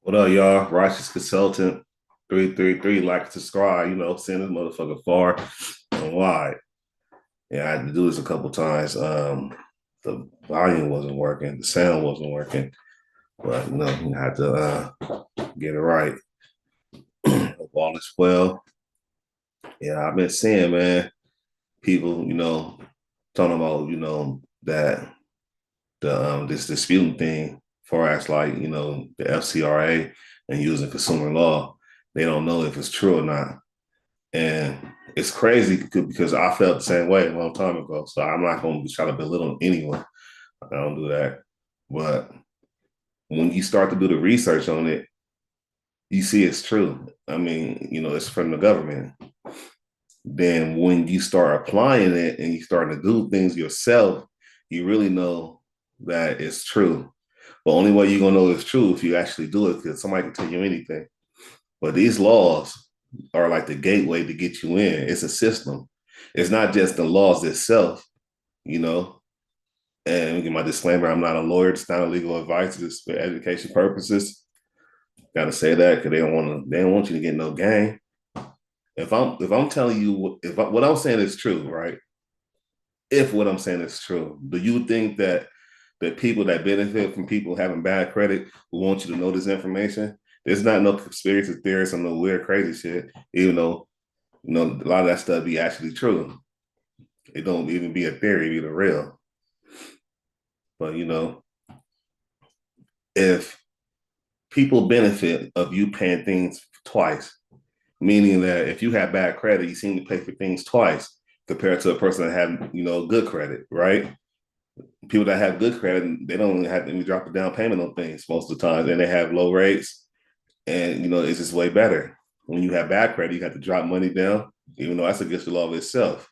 What up, y'all? Righteous Consultant 333. Like and subscribe, send this motherfucker far and wide. Yeah, I had to do this a couple times. The volume wasn't working, the sound wasn't working, but you had to get it right. Hope all is well. Yeah, I've been seeing, man, people, talking about, that this disputing thing far as like, the FCRA and using consumer law. They don't know if it's true or not. And it's crazy because I felt the same way a long time ago. So I'm not going to try to belittle anyone. I don't do that. But when you start to do the research on it, you see it's true. I mean, it's from the government. Then when you start applying it and you start to do things yourself, you really know that it's true. The only way you're gonna know it's true if you actually do it, because somebody can tell you anything. But these laws are like the gateway to get you in. It's a system. It's not just the laws itself, you know. And get my disclaimer: I'm not a lawyer. It's not a legal advice. It's for education purposes. Got to say that because they don't want to. They don't want you to get no gain. If I'm telling you what I'm saying is true, right? If what I'm saying is true, do you think that people that benefit from people having bad credit will want you to know this information? There's not no conspiracy theorists or no weird crazy shit, even though a lot of that stuff be actually true. It don't even be a theory, it be the real. But if people benefit of you paying things twice, meaning that if you have bad credit, you seem to pay for things twice compared to a person that have good credit, right? People that have good credit, they don't have to drop a down payment on things most of the time, and they have low rates, and it's just way better. When you have bad credit, you have to drop money down, even though that's against the law of itself.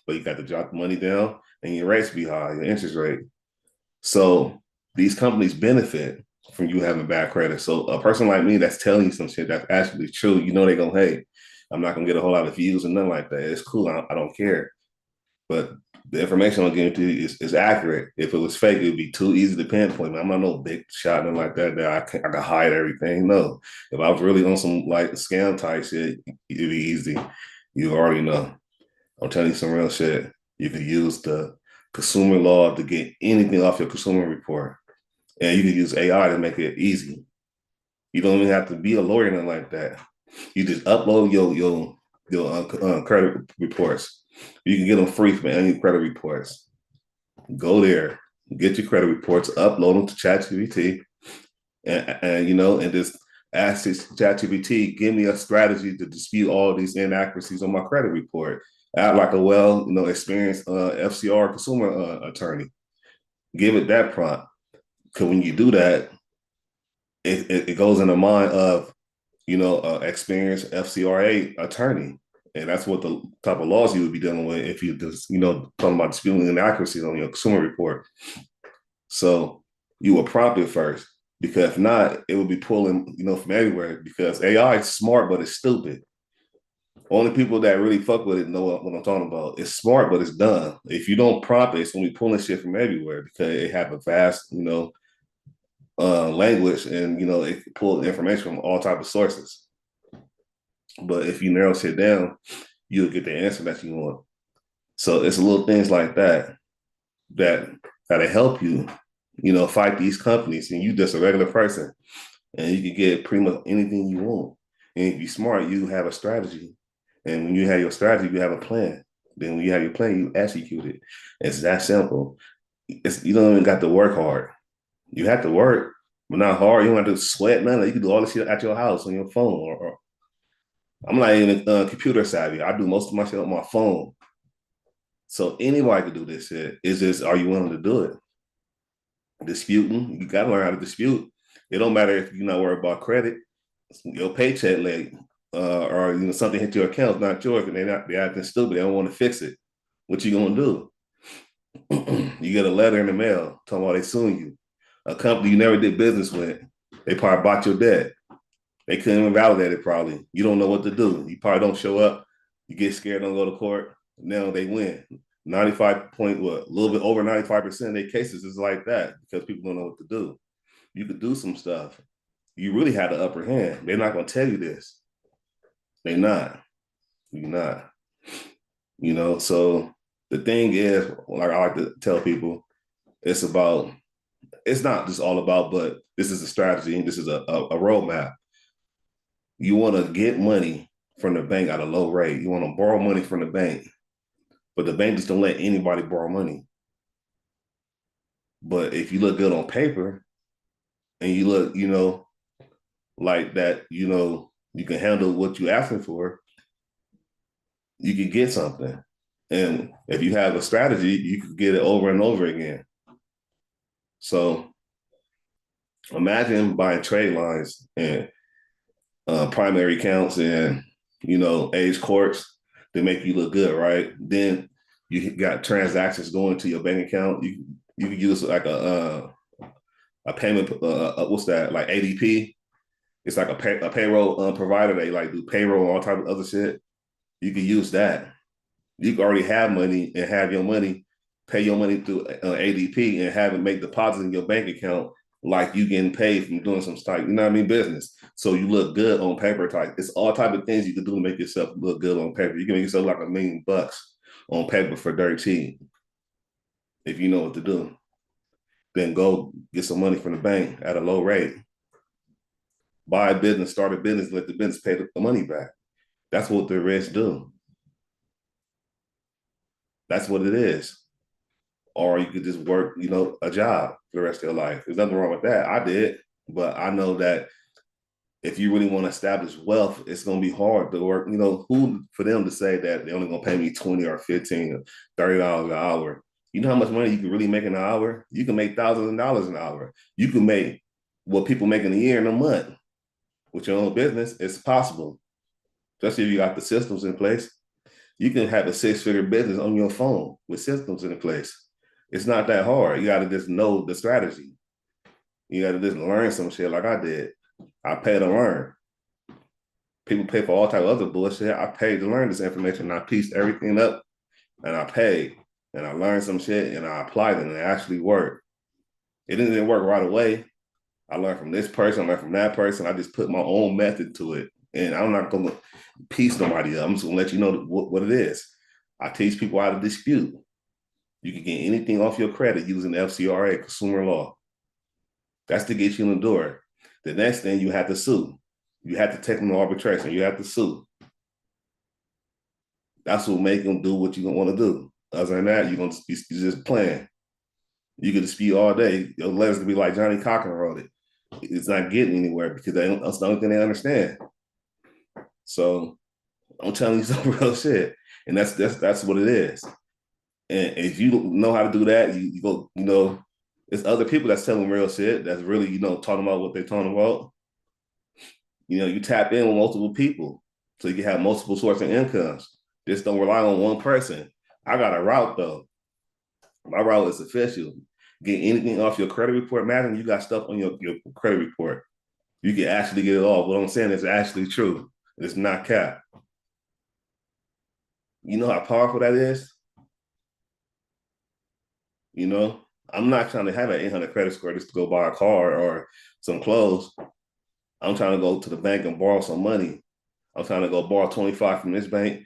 But you got to drop the money down, and your rates be high, your interest rate. So these companies benefit from you having bad credit. So a person like me that's telling you some shit that's actually true, they're gonna, hey, I'm not gonna get a whole lot of views and nothing like that. It's cool. I don't care. But the information I'm giving to you is accurate. If it was fake, it would be too easy to pinpoint. I'm not no big shot and like that. That I can hide everything. No, if I was really on some like scam type shit, it'd be easy. You already know. I'm telling you some real shit. You could use the consumer law to get anything off your consumer report, and you can use AI to make it easy. You don't even have to be a lawyer or nothing like that. You just upload your credit reports. You can get them free from any credit reports. Go there, get your credit reports, upload them to ChatGPT, and just ask ChatGPT, give me a strategy to dispute all these inaccuracies on my credit report. Act like a experienced FCR consumer attorney. Give it that prompt. Because when you do that, it goes in the mind of experienced FCRA attorney. And that's what the type of laws you would be dealing with if you just, talking about disputing inaccuracies on your consumer report. So you will prompt it first, because if not, it will be pulling, from everywhere, because AI is smart, but it's stupid. Only people that really fuck with it know what I'm talking about. It's smart, but it's dumb. If you don't prompt it, it's gonna be pulling shit from everywhere because it have a vast, language, and it can pull information from all type of sources. But if you narrow shit down, you'll get the answer that you want. So it's little things like that gotta help you, fight these companies, and you just a regular person, and you can get pretty much anything you want. And if you're smart, you have a strategy. And when you have your strategy, you have a plan. Then when you have your plan, you execute it. It's that simple. You don't even got to work hard. You have to work, but not hard. You don't have to sweat none. You can do all this shit at your house on your phone. Or I'm not even computer savvy. I do most of my shit on my phone. So anybody can do this shit. It's just, are you willing to do it? Disputing, you got to learn how to dispute. It don't matter if you're not worried about credit. Your paycheck late, or something hit your account, it's not yours, and they're acting stupid. They don't want to fix it. What you gonna do? You get a letter in the mail talking about they suing you. A company you never did business with, they probably bought your debt. They couldn't even validate it. Probably you don't know what to do. You probably don't show up. You get scared, don't go to court. Now they win. 95 point, what, a little bit over 95% of their cases is like that because people don't know what to do. You could do some stuff. you really had the upper hand. They're not going to tell you this. They're not. You're not. So the thing is, like I like to tell people, it's about, it's not just all about, but this is a strategy. This is a roadmap. You want to get money from the bank at a low rate. You want to borrow money from the bank, but the bank just don't let anybody borrow money. But if you look good on paper and you look, like that, you can handle what you're asking for, you can get something. And if you have a strategy, you can get it over and over again. So imagine buying trade lines and primary accounts and, age courts to make you look good, right? Then you got transactions going to your bank account. You can use like a payment, what's that, like ADP? It's like a payroll provider. They like do payroll and all type of other shit. You can use that. You can already have money and have your money, pay your money through ADP and have it make deposits in your bank account like you getting paid from doing some type, business. So you look good on paper. Type. It's all type of things you can do to make yourself look good on paper. You can make yourself like $1 million on paper for dirt cheap if you know what to do. Then go get some money from the bank at a low rate. Buy a business, start a business, let the business pay the money back. That's what the rich do. That's what it is. Or you could just work, a job for the rest of your life. There's nothing wrong with that. I did, but I know that if you really want to establish wealth, it's going to be hard to work. Who for them to say that they're only going to pay me 20 or 15 or $30 an hour? You know how much money you can really make in an hour? You can make thousands of dollars an hour. You can make what people make in a year in a month with your own business. It's possible, especially if you got the systems in place. You can have a 6-figure business on your phone with systems in place. It's not that hard. You got to just know the strategy. You got to just learn some shit like I did. I paid to learn. People pay for all type of other bullshit. I paid to learn this information. And I pieced everything up and I paid and I learned some shit and I applied it and it actually worked. It didn't work right away. I learned from this person, I learned from that person. I just put my own method to it. And I'm not going to piece nobody up. I'm just going to let you know what it is. I teach people how to dispute. You can get anything off your credit using FCRA, consumer law. That's to get you in the door. The next thing, you have to sue. You have to take them to arbitration. You have to sue. That's what make them do what you don't want to do. Other than that, you're going to be just playing. You can dispute all day. Your letters can be like Johnny Cochran wrote it. It's not getting anywhere because that's the only thing they understand. So I'm telling you some real shit. And that's what it is. And if you know how to do that, you go, it's other people that's telling real shit that's really, talking about what they're talking about. You tap in with multiple people so you can have multiple sources of incomes. Just don't rely on one person. I got a route though. My route is official. Get anything off your credit report. Imagine you got stuff on your credit report. You can actually get it off. What I'm saying is actually true. It's not cap. You know how powerful that is? I'm not trying to have an 800 credit score just to go buy a car or some clothes. I'm trying to go to the bank and borrow some money. I'm trying to go borrow 25 from this bank,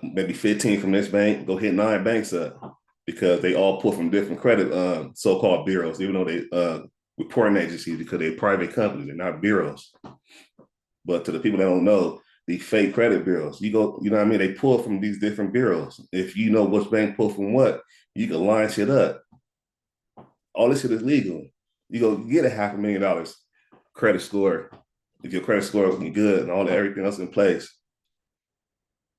maybe 15 from this bank, go hit 9 banks up because they all pull from different credit so-called bureaus, even though they reporting agencies because they're private companies, they're not bureaus. But to the people that don't know, the fake credit bureaus, you know what I mean? They pull from these different bureaus. If you know which bank pull from what, you can line shit up. All this shit is legal. You go get a $500,000 credit score if your credit score is good and all everything else in place.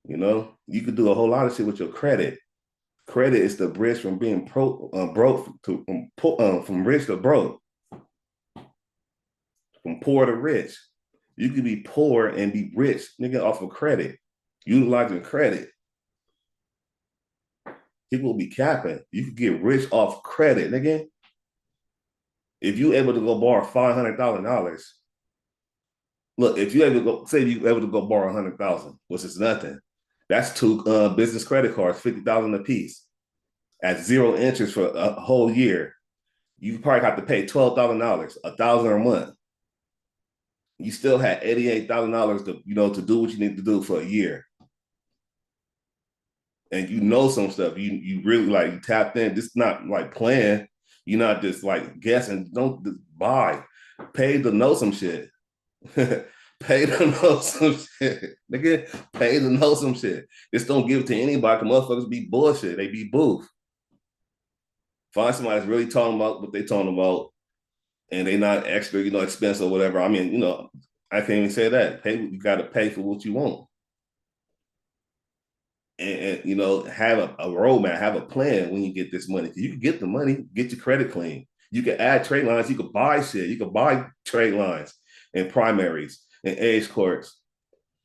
You could do a whole lot of shit with your credit. Credit is the bridge from being broke to from rich to broke, from poor to rich. You could be poor and be rich, nigga, off of credit, utilizing credit. People will be capping. You could get rich off credit, nigga. If you able to go borrow $500,000, look, if you able to go, say you able to go borrow 100,000, which is nothing, that's 2 business credit cards, 50,000 a piece, at 0 interest for a whole year. You probably have to pay $12,000, $1,000 a month. You still had $88,000 to, to do what you need to do for a year. And some stuff. You really like you tapped in. This is not like playing. You're not just like guessing. Don't just buy. Pay to know some shit. Pay to know some shit. Nigga, pay to know some shit. Just don't give it to anybody. Motherfuckers be bullshit. They be booth. Find somebody that's really talking about what they talking about, and they not extra, expensive or whatever. I mean, I can't even say that. Pay, you got to pay for what you want, and have a roadmap, have a plan when you get this money. You can get the money, get your credit clean. You can add trade lines. You can buy shit. You can buy trade lines and primaries and age courts.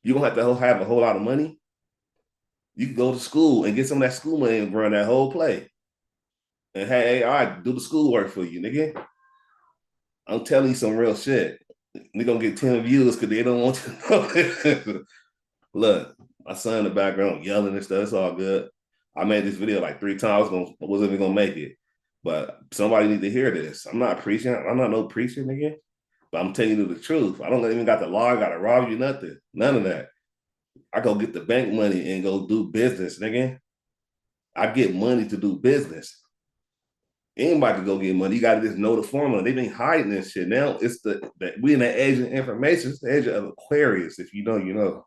You don't have to have a whole lot of money. You can go to school and get some of that school money and run that whole play. And hey, AI do the schoolwork for you, nigga. I'm telling you some real shit. They're gonna get 10 views because they don't want to know. Look, my son in the background yelling and stuff. It's all good. I made this video like 3 times. Wasn't even gonna make it, but somebody need to hear this. I'm not preaching. I'm not no preacher, nigga. But I'm telling you the truth. I don't even got the law. I got to rob you. Nothing. None of that. I go get the bank money and go do business, nigga. I get money to do business. Anybody can go get money. You got to just know the formula. They've been hiding this shit. Now it's we in the age of information. It's the age of Aquarius. If you know, you know.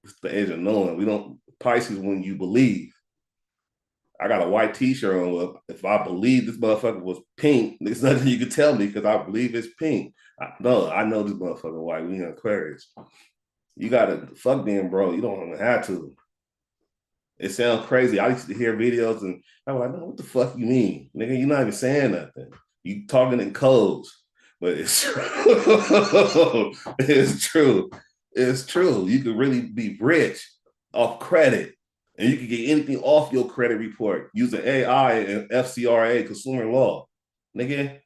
It's the age of knowing. We don't Pisces when you believe. I got a white T-shirt on. Well, if I believe this motherfucker was pink, there's nothing you can tell me because I believe it's pink. I know this motherfucker white. We in Aquarius. You gotta fuck them, bro. You don't even have to. It sounds crazy. I used to hear videos and I'm like, no, what the fuck you mean? Nigga, you're not even saying nothing. You talking in codes. But it's true. It's true. It's true. You could really be rich off credit. And you can get anything off your credit report using AI and FCRA, consumer law. Nigga.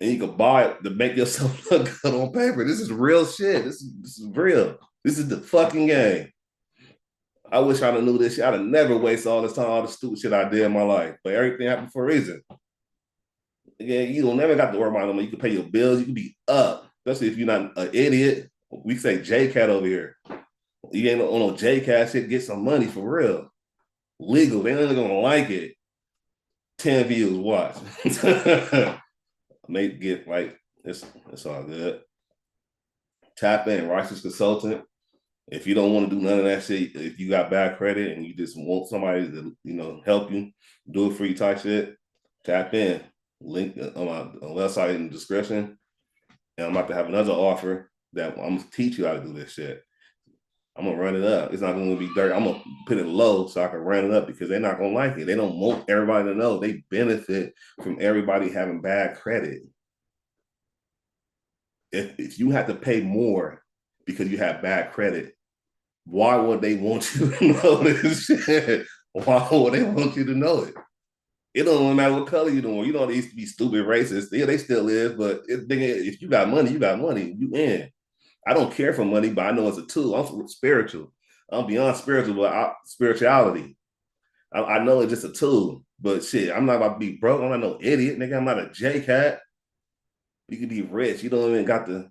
And you can buy it to make yourself look good on paper. This is real shit. This is real. This is the fucking game. I wish I'd have knew this shit. I'd have never wasted all this time, all the stupid shit I did in my life. But everything happened for a reason. Yeah, you don't never got to worry about no money. You can pay your bills. You can be up, especially if you're not an idiot. We say JCat over here. You ain't on no JCat shit. Get some money for real. Legal. They ain't gonna like it. 10 views. Watch. Make get like it's all good. Tap in, righteous consultant. If you don't want to do none of that shit, if you got bad credit and you just want somebody to, help you, do it for you type shit, tap in. Link on my website in the description. And I'm about to have another offer that I'm gonna teach you how to do this shit. I'm gonna run it up. It's not gonna be dirt. I'm gonna put it low so I can run it up because they're not gonna like it. They don't want everybody to know. They benefit from everybody having bad credit. If you have to pay more because you have bad credit, why would they want you to know this shit? Why would they want you to know it? It don't matter what color you doing. You know, they used to be stupid racist. Yeah, they still is, but if you got money, you got money. You in. I don't care for money, but I know it's a tool. I'm spiritual. I'm beyond spiritual, but spirituality. I know it's just a tool. But shit, I'm not about to be broke. I'm not no idiot, nigga. I'm not a J cat. You can be rich. You don't even got to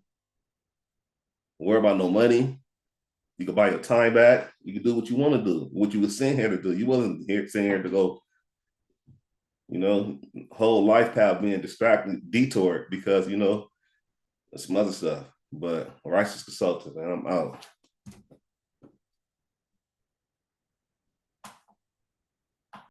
worry about no money. You can buy your time back. You can do what you want to do, what you were sent here to do. You wasn't here sitting here to go, whole life path being distracted, detoured because, some other stuff. But righteous consultant, and I'm out.